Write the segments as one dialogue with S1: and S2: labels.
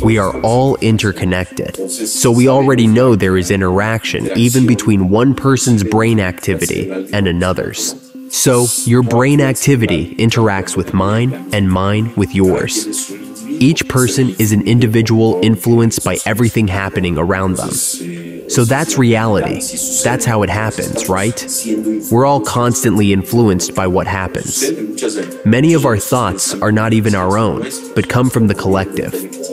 S1: We are all interconnected, so we already know there is interaction even between one person's brain activity and another's. So, your brain activity interacts with mine and mine with yours. Each person is an individual influenced by everything happening around them. So that's reality. That's how it happens, right? We're all constantly influenced by what happens. Many of our thoughts are not even our own, but come from the collective.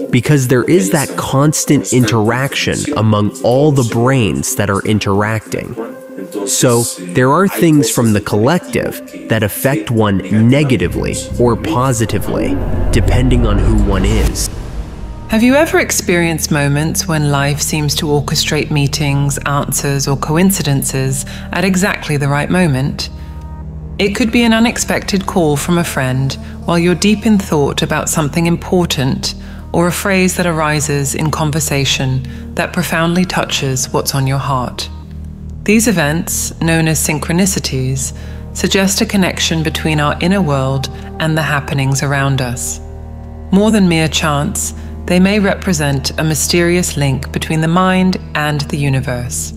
S1: Because there is that constant interaction among all the brains that are interacting. So, there are things from the collective that affect one negatively or positively, depending on who one is.
S2: Have you ever experienced moments when life seems to orchestrate meetings, answers, or coincidences at exactly the right moment? It could be an unexpected call from a friend while you're deep in thought about something important, or a phrase that arises in conversation that profoundly touches what's on your heart. These events, known as synchronicities, suggest a connection between our inner world and the happenings around us. More than mere chance, they may represent a mysterious link between the mind and the universe.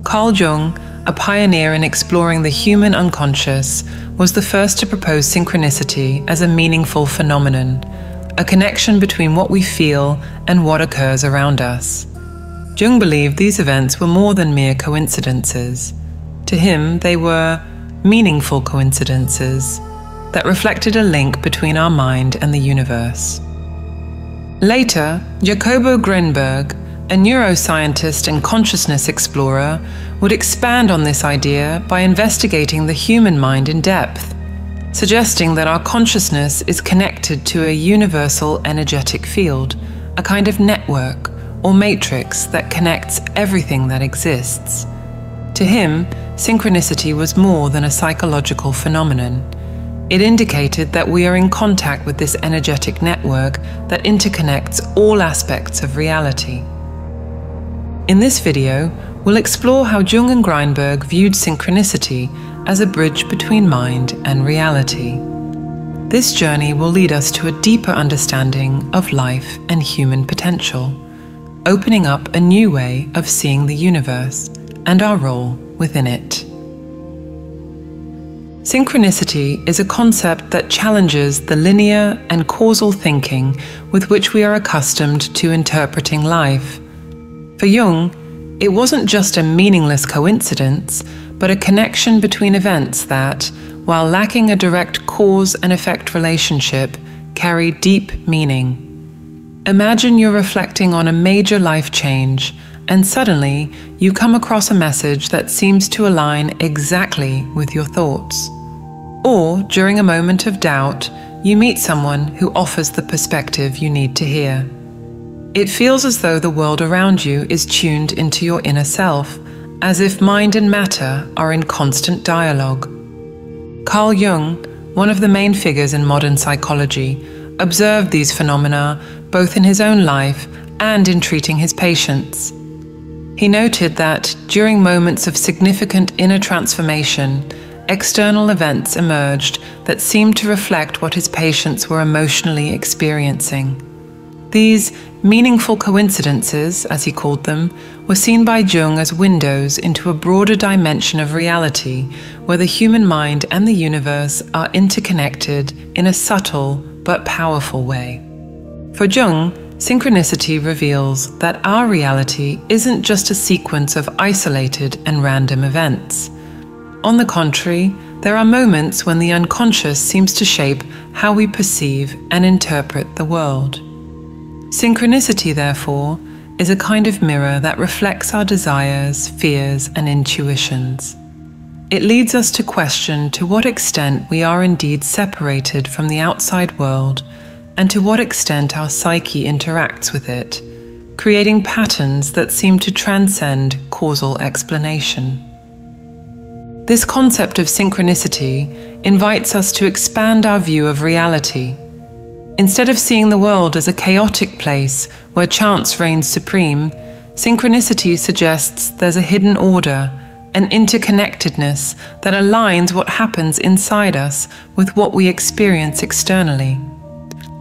S2: Carl Jung, a pioneer in exploring the human unconscious, was the first to propose synchronicity as a meaningful phenomenon, a connection between what we feel and what occurs around us. Jung believed these events were more than mere coincidences. To him, they were meaningful coincidences that reflected a link between our mind and the universe. Later, Jacobo Grinberg, a neuroscientist and consciousness explorer, would expand on this idea by investigating the human mind in depth, suggesting that our consciousness is connected to a universal energetic field, a kind of network or matrix that connects everything that exists. To him, synchronicity was more than a psychological phenomenon. It indicated that we are in contact with this energetic network that interconnects all aspects of reality. In this video, we'll explore how Jung and Grinberg viewed synchronicity as a bridge between mind and reality. This journey will lead us to a deeper understanding of life and human potential, opening up a new way of seeing the universe and our role within it. Synchronicity is a concept that challenges the linear and causal thinking with which we are accustomed to interpreting life. For Jung, it wasn't just a meaningless coincidence, but a connection between events that, while lacking a direct cause and effect relationship, carry deep meaning. Imagine you're reflecting on a major life change, and suddenly you come across a message that seems to align exactly with your thoughts. Or, during a moment of doubt, you meet someone who offers the perspective you need to hear. It feels as though the world around you is tuned into your inner self, as if mind and matter are in constant dialogue. Carl Jung, one of the main figures in modern psychology, observed these phenomena both in his own life and in treating his patients. He noted that during moments of significant inner transformation, external events emerged that seemed to reflect what his patients were emotionally experiencing. These meaningful coincidences, as he called them, were seen by Jung as windows into a broader dimension of reality where the human mind and the universe are interconnected in a subtle but powerful way. For Jung, synchronicity reveals that our reality isn't just a sequence of isolated and random events. On the contrary, there are moments when the unconscious seems to shape how we perceive and interpret the world. Synchronicity, therefore, is a kind of mirror that reflects our desires, fears, and intuitions. It leads us to question to what extent we are indeed separated from the outside world and to what extent our psyche interacts with it, creating patterns that seem to transcend causal explanation. This concept of synchronicity invites us to expand our view of reality. Instead of seeing the world as a chaotic place where chance reigns supreme, synchronicity suggests there's a hidden order, an interconnectedness that aligns what happens inside us with what we experience externally.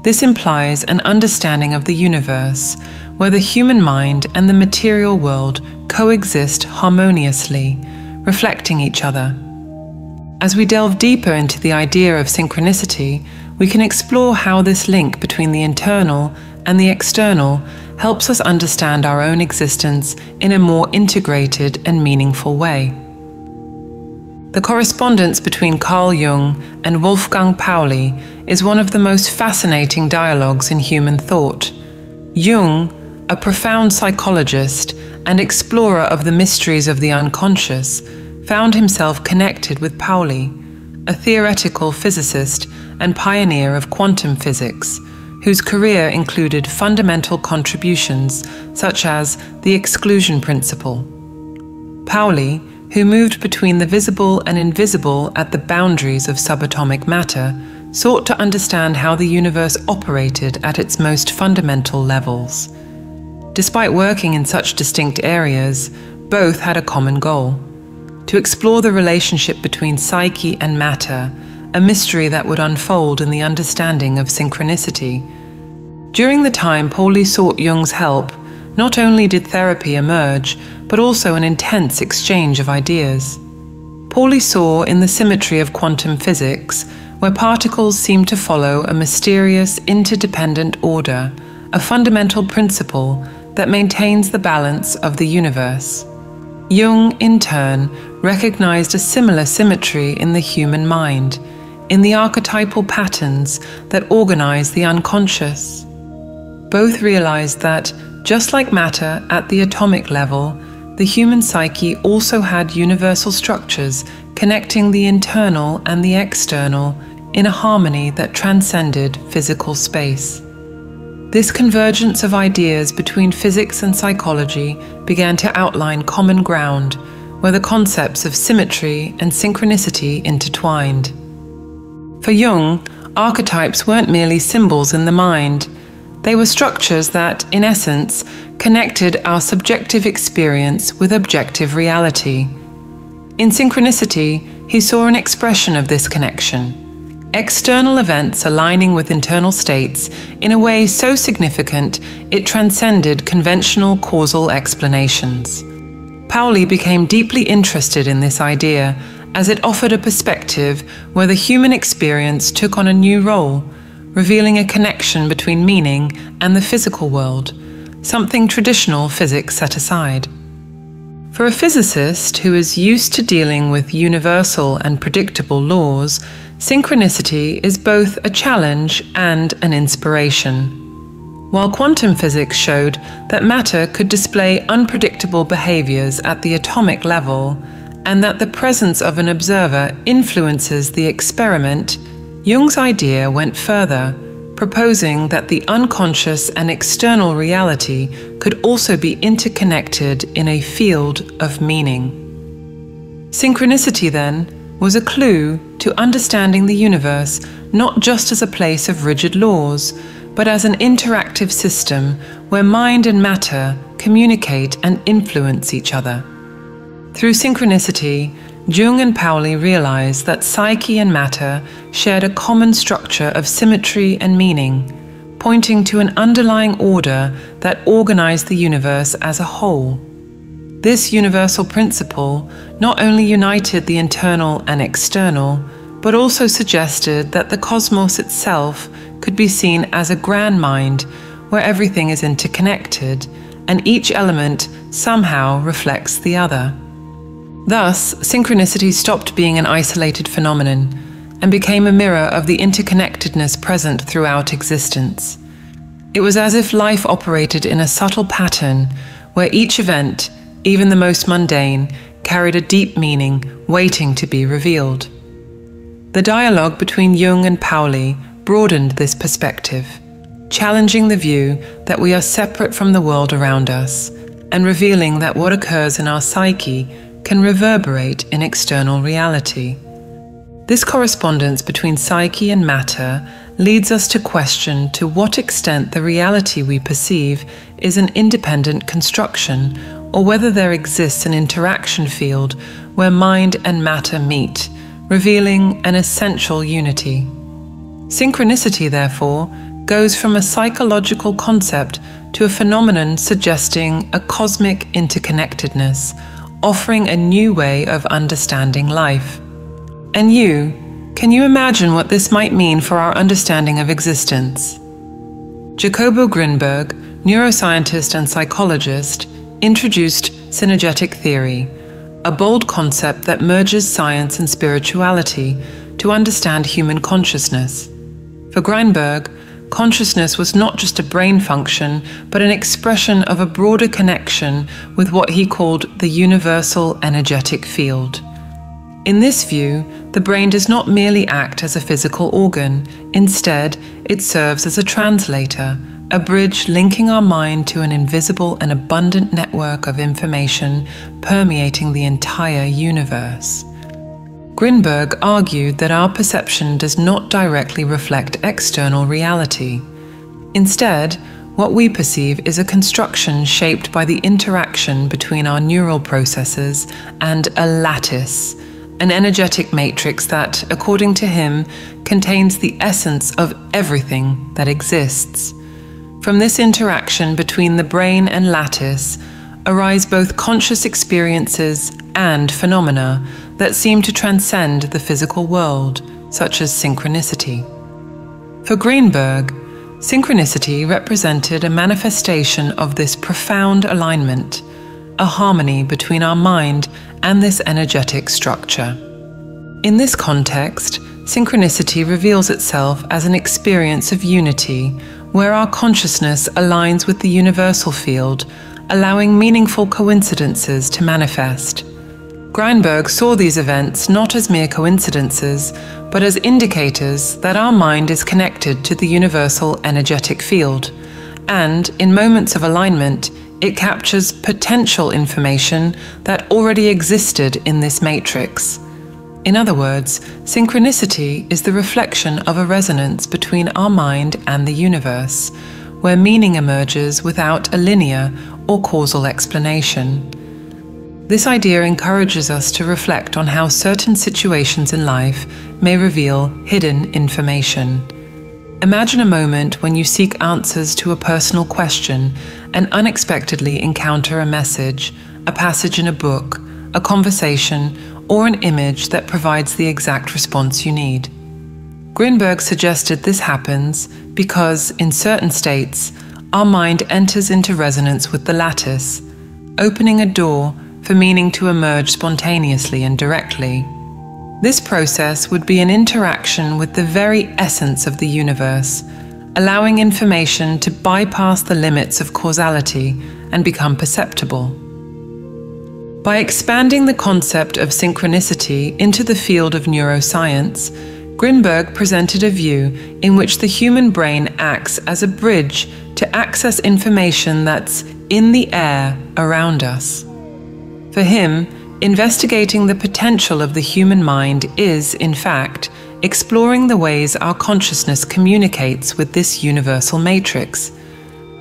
S2: This implies an understanding of the universe, where the human mind and the material world coexist harmoniously, reflecting each other. As we delve deeper into the idea of synchronicity, we can explore how this link between the internal and the external helps us understand our own existence in a more integrated and meaningful way. The correspondence between Carl Jung and Wolfgang Pauli is one of the most fascinating dialogues in human thought. Jung, a profound psychologist and explorer of the mysteries of the unconscious, found himself connected with Pauli, a theoretical physicist and pioneer of quantum physics, whose career included fundamental contributions such as the exclusion principle. Pauli, who moved between the visible and invisible at the boundaries of subatomic matter, sought to understand how the universe operated at its most fundamental levels. Despite working in such distinct areas, both had a common goal: to explore the relationship between psyche and matter, a mystery that would unfold in the understanding of synchronicity. During the time Pauli sought Jung's help, not only did therapy emerge, but also an intense exchange of ideas. Pauli saw in the symmetry of quantum physics, where particles seem to follow a mysterious, interdependent order, a fundamental principle that maintains the balance of the universe. Jung, in turn, recognized a similar symmetry in the human mind, in the archetypal patterns that organize the unconscious. Both realized that, just like matter at the atomic level, the human psyche also had universal structures connecting the internal and the external in a harmony that transcended physical space. This convergence of ideas between physics and psychology began to outline common ground, where the concepts of symmetry and synchronicity intertwined. For Jung, archetypes weren't merely symbols in the mind. They were structures that, in essence, connected our subjective experience with objective reality. In synchronicity, he saw an expression of this connection: external events aligning with internal states in a way so significant it transcended conventional causal explanations. Pauli became deeply interested in this idea as it offered a perspective where the human experience took on a new role, revealing a connection between meaning and the physical world, something traditional physics set aside. For a physicist who is used to dealing with universal and predictable laws, synchronicity is both a challenge and an inspiration. While quantum physics showed that matter could display unpredictable behaviors at the atomic level, and that the presence of an observer influences the experiment, Jung's idea went further, proposing that the unconscious and external reality could also be interconnected in a field of meaning. Synchronicity, then, was a clue to understanding the universe not just as a place of rigid laws, but as an interactive system where mind and matter communicate and influence each other. Through synchronicity, Jung and Pauli realized that psyche and matter shared a common structure of symmetry and meaning, pointing to an underlying order that organized the universe as a whole. This universal principle not only united the internal and external, but also suggested that the cosmos itself could be seen as a grand mind where everything is interconnected and each element somehow reflects the other. Thus, synchronicity stopped being an isolated phenomenon and became a mirror of the interconnectedness present throughout existence. It was as if life operated in a subtle pattern where each event, even the most mundane, carried a deep meaning waiting to be revealed. The dialogue between Jung and Pauli broadened this perspective, challenging the view that we are separate from the world around us, and revealing that what occurs in our psyche can reverberate in external reality. This correspondence between psyche and matter leads us to question to what extent the reality we perceive is an independent construction, or whether there exists an interaction field where mind and matter meet, revealing an essential unity. Synchronicity, therefore, goes from a psychological concept to a phenomenon suggesting a cosmic interconnectedness, offering a new way of understanding life. And can you imagine what this might mean for our understanding of existence? Jacobo Grinberg, neuroscientist and psychologist, introduced synergetic theory, a bold concept that merges science and spirituality to understand human consciousness. For Grinberg, consciousness was not just a brain function, but an expression of a broader connection with what he called the universal energetic field. In this view, the brain does not merely act as a physical organ. Instead, it serves as a translator, a bridge linking our mind to an invisible and abundant network of information permeating the entire universe. Grinberg argued that our perception does not directly reflect external reality. Instead, what we perceive is a construction shaped by the interaction between our neural processes and a lattice, an energetic matrix that, according to him, contains the essence of everything that exists. From this interaction between the brain and lattice arise both conscious experiences and phenomena that seem to transcend the physical world, such as synchronicity. For Grinberg, synchronicity represented a manifestation of this profound alignment, a harmony between our mind and this energetic structure. In this context, synchronicity reveals itself as an experience of unity, where our consciousness aligns with the universal field, allowing meaningful coincidences to manifest. Grinberg saw these events not as mere coincidences, but as indicators that our mind is connected to the universal energetic field, and in moments of alignment, it captures potential information that already existed in this matrix. In other words, synchronicity is the reflection of a resonance between our mind and the universe, where meaning emerges without a linear or causal explanation. This idea encourages us to reflect on how certain situations in life may reveal hidden information. Imagine a moment when you seek answers to a personal question and unexpectedly encounter a message, a passage in a book, a conversation, or an image that provides the exact response you need. Grinberg suggested this happens because, in certain states, our mind enters into resonance with the lattice, opening a door for meaning to emerge spontaneously and directly. This process would be an interaction with the very essence of the universe, allowing information to bypass the limits of causality and become perceptible. By expanding the concept of synchronicity into the field of neuroscience, Grinberg presented a view in which the human brain acts as a bridge to access information that's in the air around us. For him, investigating the potential of the human mind is, in fact, exploring the ways our consciousness communicates with this universal matrix.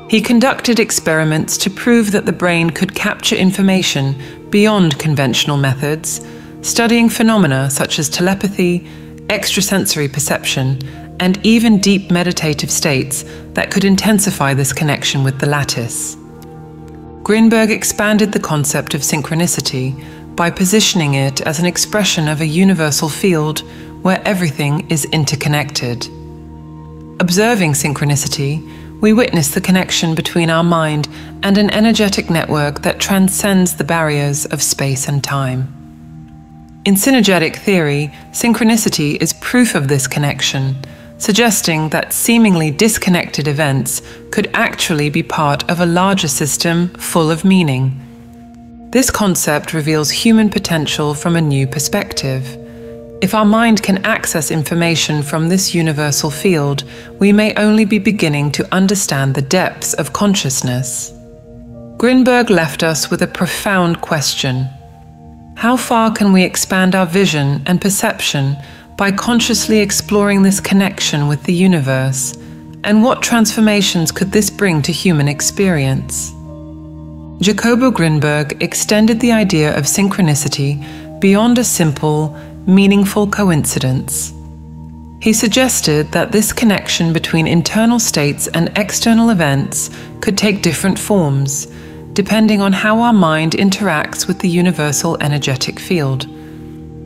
S2: He conducted experiments to prove that the brain could capture information beyond conventional methods, studying phenomena such as telepathy, extrasensory perception, and even deep meditative states that could intensify this connection with the lattice. Grinberg expanded the concept of synchronicity by positioning it as an expression of a universal field where everything is interconnected. Observing synchronicity, we witness the connection between our mind and an energetic network that transcends the barriers of space and time. In synergetic theory, synchronicity is proof of this connection, suggesting that seemingly disconnected events could actually be part of a larger system full of meaning. This concept reveals human potential from a new perspective. If our mind can access information from this universal field, we may only be beginning to understand the depths of consciousness. Grinberg left us with a profound question. How far can we expand our vision and perception by consciously exploring this connection with the universe? And what transformations could this bring to human experience? Jacobo Grinberg extended the idea of synchronicity beyond a simple, meaningful coincidence. He suggested that this connection between internal states and external events could take different forms, depending on how our mind interacts with the universal energetic field.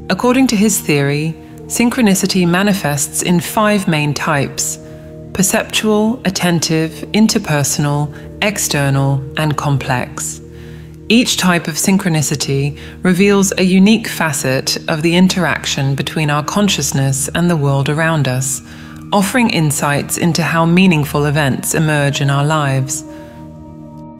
S2: According to his theory, synchronicity manifests in 5 main types: perceptual, attentive, interpersonal, external, and complex. Each type of synchronicity reveals a unique facet of the interaction between our consciousness and the world around us, offering insights into how meaningful events emerge in our lives.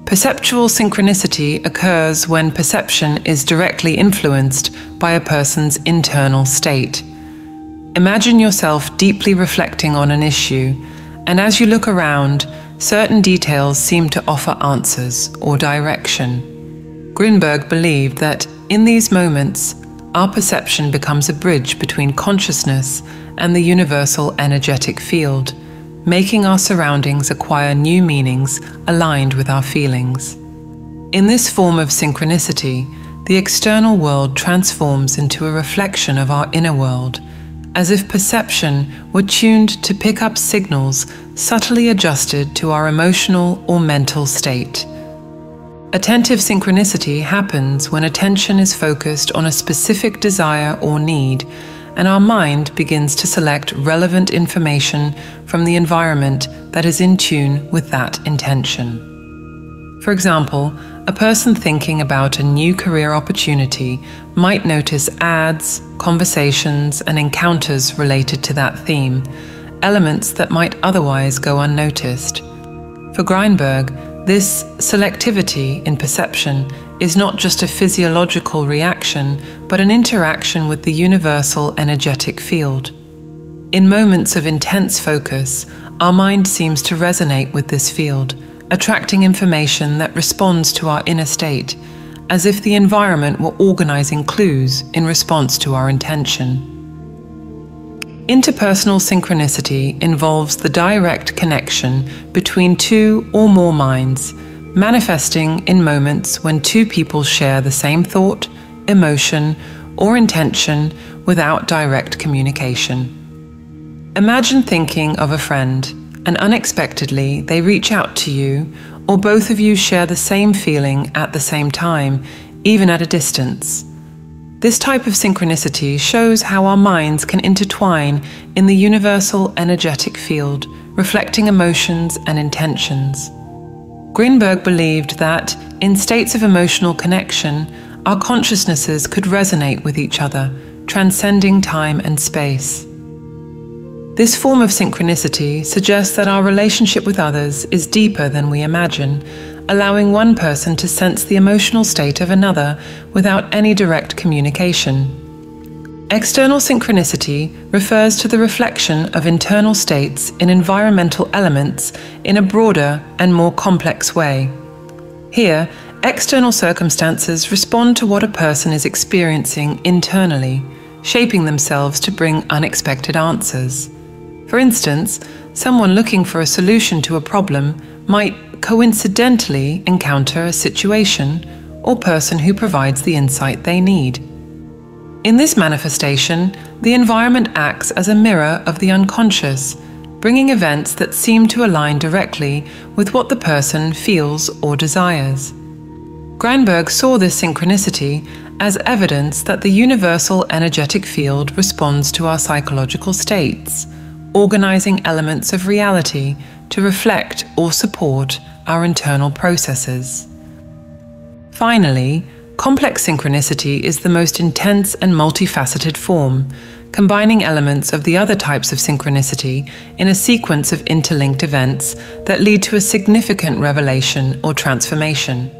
S2: Perceptual synchronicity occurs when perception is directly influenced by a person's internal state. Imagine yourself deeply reflecting on an issue, and as you look around, certain details seem to offer answers or direction. Grinberg believed that in these moments, our perception becomes a bridge between consciousness and the universal energetic field, making our surroundings acquire new meanings aligned with our feelings. In this form of synchronicity, the external world transforms into a reflection of our inner world, as if perception were tuned to pick up signals subtly adjusted to our emotional or mental state. Attentive synchronicity happens when attention is focused on a specific desire or need, and our mind begins to select relevant information from the environment that is in tune with that intention. For example, a person thinking about a new career opportunity might notice ads, conversations, and encounters related to that theme, elements that might otherwise go unnoticed. For Grinberg, this selectivity in perception is not just a physiological reaction, but an interaction with the universal energetic field. In moments of intense focus, our mind seems to resonate with this field, attracting information that responds to our inner state, as if the environment were organizing clues in response to our intention. Interpersonal synchronicity involves the direct connection between 2 or more minds, manifesting in moments when 2 people share the same thought, emotion, or intention without direct communication. Imagine thinking of a friend, and unexpectedly they reach out to you, or both of you share the same feeling at the same time, even at a distance. This type of synchronicity shows how our minds can intertwine in the universal energetic field, reflecting emotions and intentions. Grinberg believed that, in states of emotional connection, our consciousnesses could resonate with each other, transcending time and space. This form of synchronicity suggests that our relationship with others is deeper than we imagine, allowing one person to sense the emotional state of another without any direct communication. External synchronicity refers to the reflection of internal states in environmental elements in a broader and more complex way. Here, external circumstances respond to what a person is experiencing internally, shaping themselves to bring unexpected answers. For instance, someone looking for a solution to a problem might coincidentally encounter a situation or person who provides the insight they need. In this manifestation, the environment acts as a mirror of the unconscious, bringing events that seem to align directly with what the person feels or desires. Grinberg saw this synchronicity as evidence that the universal energetic field responds to our psychological states, organizing elements of reality to reflect or support our internal processes. Finally, complex synchronicity is the most intense and multifaceted form, combining elements of the other types of synchronicity in a sequence of interlinked events that lead to a significant revelation or transformation.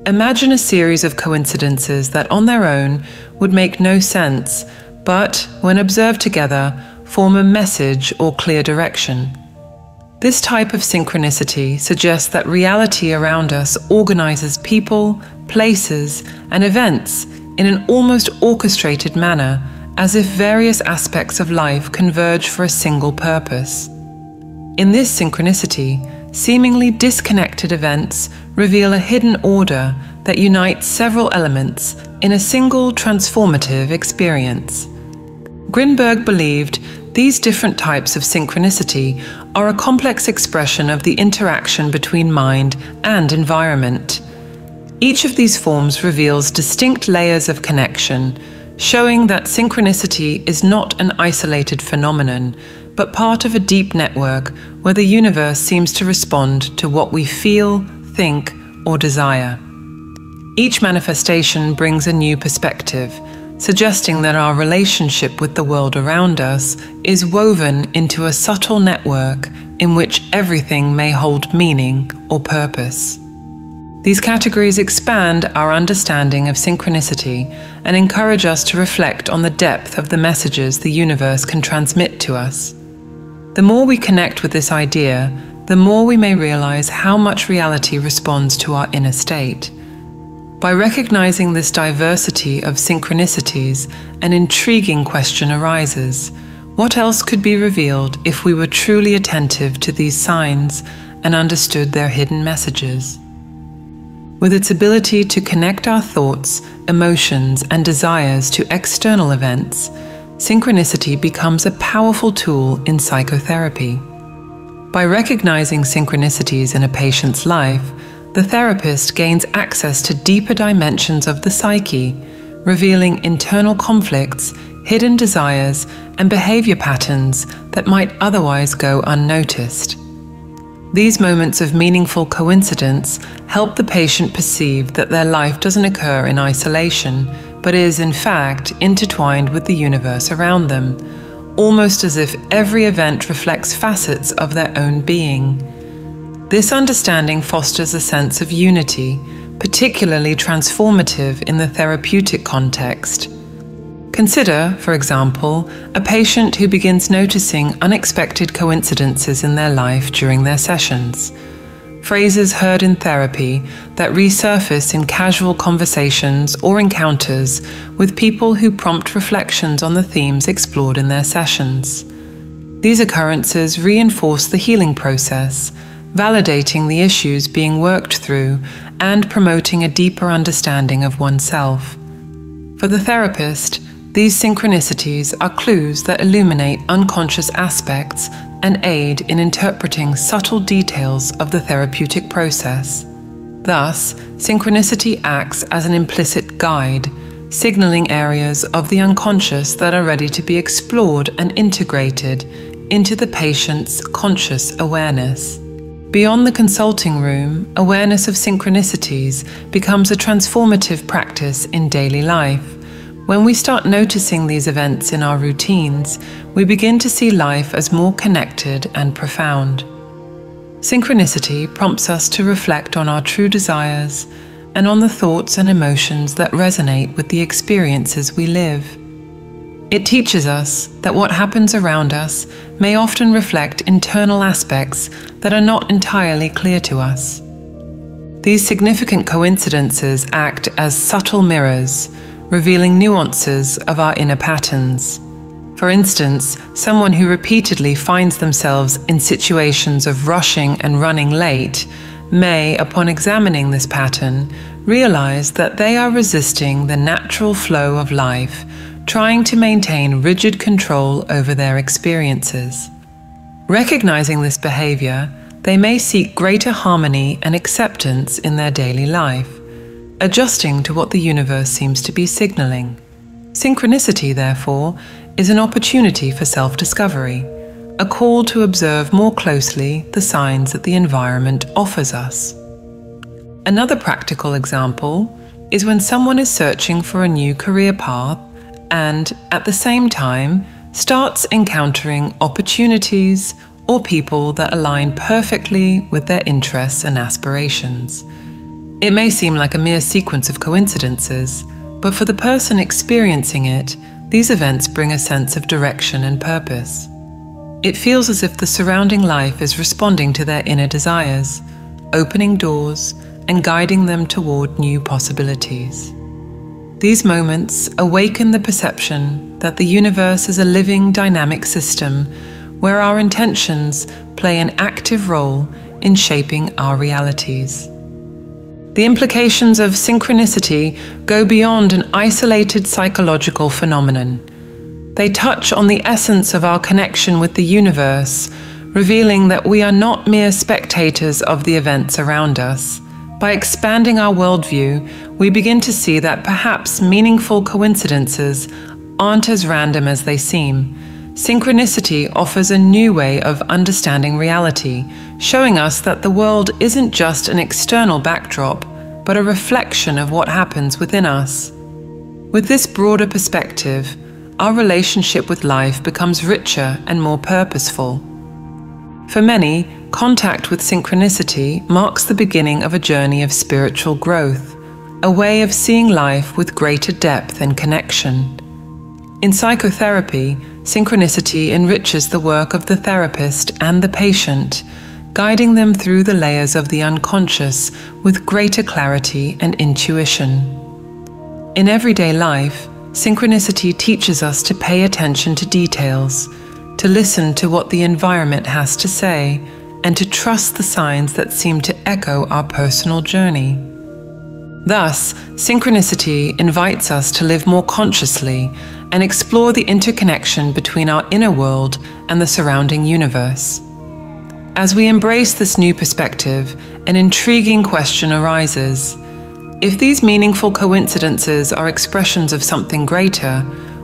S2: Imagine a series of coincidences that on their own would make no sense, but when observed together, form a message or clear direction. This type of synchronicity suggests that reality around us organizes people, places, and events in an almost orchestrated manner, as if various aspects of life converge for a single purpose. In this synchronicity, seemingly disconnected events reveal a hidden order that unites several elements in a single transformative experience. Grinberg believed These different types of synchronicity are a complex expression of the interaction between mind and environment. Each of these forms reveals distinct layers of connection, showing that synchronicity is not an isolated phenomenon, but part of a deep network where the universe seems to respond to what we feel, think, or desire. Each manifestation brings a new perspective, suggesting that our relationship with the world around us is woven into a subtle network in which everything may hold meaning or purpose. These categories expand our understanding of synchronicity and encourage us to reflect on the depth of the messages the universe can transmit to us. The more we connect with this idea, the more we may realize how much reality responds to our inner state. By recognizing this diversity of synchronicities, an intriguing question arises. What else could be revealed if we were truly attentive to these signs and understood their hidden messages? With its ability to connect our thoughts, emotions, and desires to external events, synchronicity becomes a powerful tool in psychotherapy. By recognizing synchronicities in a patient's life, the therapist gains access to deeper dimensions of the psyche, revealing internal conflicts, hidden desires, and behavior patterns that might otherwise go unnoticed. These moments of meaningful coincidence help the patient perceive that their life doesn't occur in isolation, but is, in fact, intertwined with the universe around them, almost as if every event reflects facets of their own being. This understanding fosters a sense of unity, particularly transformative in the therapeutic context. Consider, for example, a patient who begins noticing unexpected coincidences in their life during their sessions. Phrases heard in therapy that resurface in casual conversations or encounters with people who prompt reflections on the themes explored in their sessions. These occurrences reinforce the healing process, validating the issues being worked through and promoting a deeper understanding of oneself. For the therapist, these synchronicities are clues that illuminate unconscious aspects and aid in interpreting subtle details of the therapeutic process. Thus, synchronicity acts as an implicit guide, signaling areas of the unconscious that are ready to be explored and integrated into the patient's conscious awareness. Beyond the consulting room, awareness of synchronicities becomes a transformative practice in daily life. When we start noticing these events in our routines, we begin to see life as more connected and profound. Synchronicity prompts us to reflect on our true desires and on the thoughts and emotions that resonate with the experiences we live. It teaches us that what happens around us may often reflect internal aspects that are not entirely clear to us. These significant coincidences act as subtle mirrors, revealing nuances of our inner patterns. For instance, someone who repeatedly finds themselves in situations of rushing and running late may, upon examining this pattern, realize that they are resisting the natural flow of life, trying to maintain rigid control over their experiences. Recognizing this behavior, they may seek greater harmony and acceptance in their daily life, adjusting to what the universe seems to be signaling. Synchronicity, therefore, is an opportunity for self-discovery, a call to observe more closely the signs that the environment offers us. Another practical example is when someone is searching for a new career path and, at the same time, starts encountering opportunities or people that align perfectly with their interests and aspirations. It may seem like a mere sequence of coincidences, but for the person experiencing it, these events bring a sense of direction and purpose. It feels as if the surrounding life is responding to their inner desires, opening doors and guiding them toward new possibilities. These moments awaken the perception that the universe is a living, dynamic system where our intentions play an active role in shaping our realities. The implications of synchronicity go beyond an isolated psychological phenomenon. They touch on the essence of our connection with the universe, revealing that we are not mere spectators of the events around us. By expanding our worldview, we begin to see that perhaps meaningful coincidences aren't as random as they seem. Synchronicity offers a new way of understanding reality, showing us that the world isn't just an external backdrop, but a reflection of what happens within us. With this broader perspective, our relationship with life becomes richer and more purposeful. For many, contact with synchronicity marks the beginning of a journey of spiritual growth, a way of seeing life with greater depth and connection. In psychotherapy, synchronicity enriches the work of the therapist and the patient, guiding them through the layers of the unconscious with greater clarity and intuition. In everyday life, synchronicity teaches us to pay attention to details, to listen to what the environment has to say, and to trust the signs that seem to echo our personal journey. Thus, synchronicity invites us to live more consciously and explore the interconnection between our inner world and the surrounding universe. As we embrace this new perspective, an intriguing question arises. If these meaningful coincidences are expressions of something greater,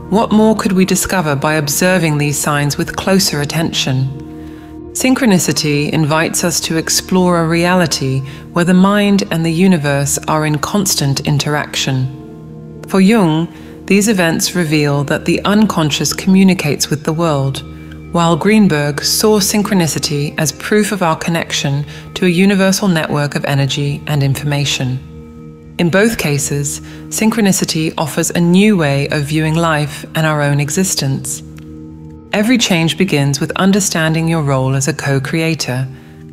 S2: what more could we discover by observing these signs with closer attention? Synchronicity invites us to explore a reality where the mind and the universe are in constant interaction. For Jung, these events reveal that the unconscious communicates with the world, while Grinberg saw synchronicity as proof of our connection to a universal network of energy and information. In both cases, synchronicity offers a new way of viewing life and our own existence. Every change begins with understanding your role as a co-creator,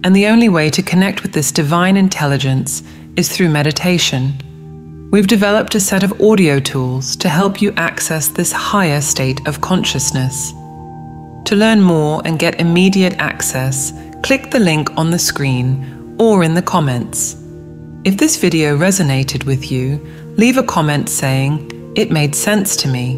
S2: and the only way to connect with this divine intelligence is through meditation. We've developed a set of audio tools to help you access this higher state of consciousness. To learn more and get immediate access, click the link on the screen or in the comments. If this video resonated with you, leave a comment saying, "It made sense to me,"